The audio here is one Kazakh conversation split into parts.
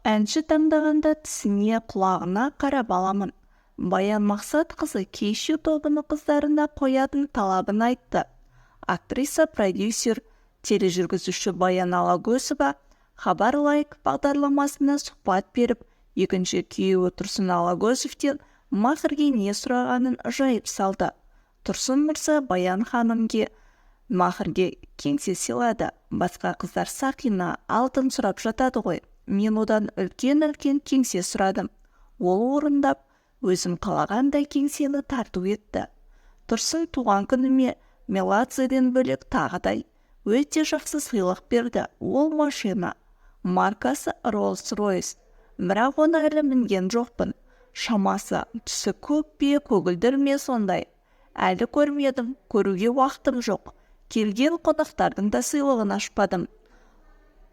Әнші таңдағанда тісіне, құлағына қарап аламын. Баян Мақсатқызы кешью тобының қыздарына қоятын талабын айтты. Актриса, продюсер, тележүргізуші Баян Алагөзова Хабар Лайк бағдарламасына сұхбат беріп, екінші күйеуі Тұрсын Алагөзовтен махрге не сұрағанын жайып салды. Тұрсын мырза Баян ханымге махрге кеңсе сыйлады. Басқа қыздар Сақина алтын сұрап жатады ғой. Мен одан үлкен кеңсе сұрадым. Ол орындап, өзім қалағандай кеңсені тарту етті. Тұрсын туған күніме Меладзеден бөлек тағыдай өте жақсы сыйлық берді. Ол машина. Маркасы Rolls-Royce. Бірақ оны әлі мінген жоқпын. Шамасы, түсі көк пе, көгілдір ме сондай. Әлі көрмедім, көруге уақытым жоқ. Келген қонақтардың да сыйлығын ашпадым.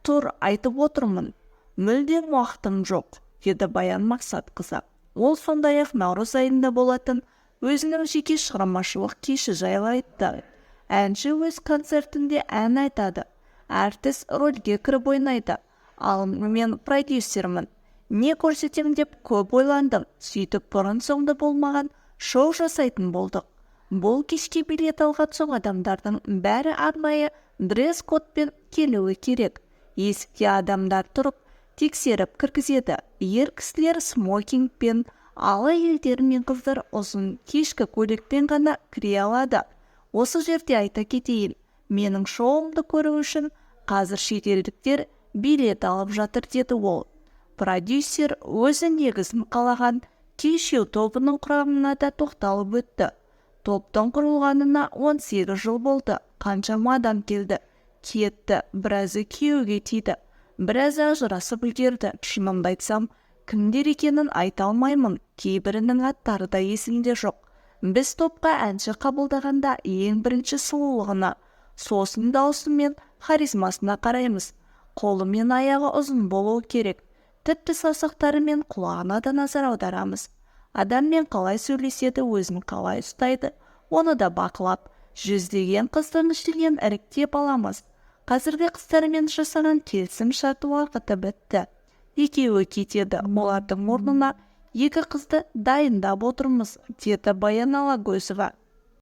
Тұр, айтып отырмын. Мүлдем уақытым жоқ, деді Баян Мақсатқызы. Ол сондай-ақ наурыз айында болатын өзінің жеке шығармашылық кеші жайлы айтты. Әнші өз концертінде ән айтады. Әртіс рөлге кіріп ойнайды. Ал мен продюсермін. Не көрсетем деп көп ойландым. Сөйтіп бұрын соңды болмаған шоу жасайтын болдық. Бұл кешке билет алған соң адамдардың бәрі арнайы дресс-кодпен келуі керек. Есікте адамдар тұрып, тексеріп кіргізеді. Ер кісілер смокингпен, ал әйелдер мен қыздар ұзын кешкі көйлекпен ғана кіре алады. Осы жерде айта кетейін, менің шоуымды көру үшін қазір шетелдіктер билет алып жатыр, деді ол. Продюсер өзі негізін қалаған кешью тобының құрамына да тоқталып өтті. Топтың құрылғанына 18 жыл болды. Қаншама адам келді, кетті, біразы күйеуге тиді. Біразы ажырасып үлгерді. Шынымды айтсам, кімдер екенін айта алмаймын. Кейбірінің аттары да есімде жоқ. Біз топқа әнші қабылдағанда ең бірінші сұлулығына, сосын дауысы мен харизмасына қараймыз. Қолы мен аяғы ұзын болуы керек. Тіпті саусақтары мен құлағына да назар аударамыз. Адаммен қалай сөйлеседі, өзін қалай ұстайды, оны да бақылап, жүздеген қыздың ішінен іріктеп аламыз. Қазіргі қыздармен жасаған келісім шарт уақыты бітті. Екеуі кетеді, олардың орнына екі қызды дайындап отырмыз, деді Баян Алагөзова.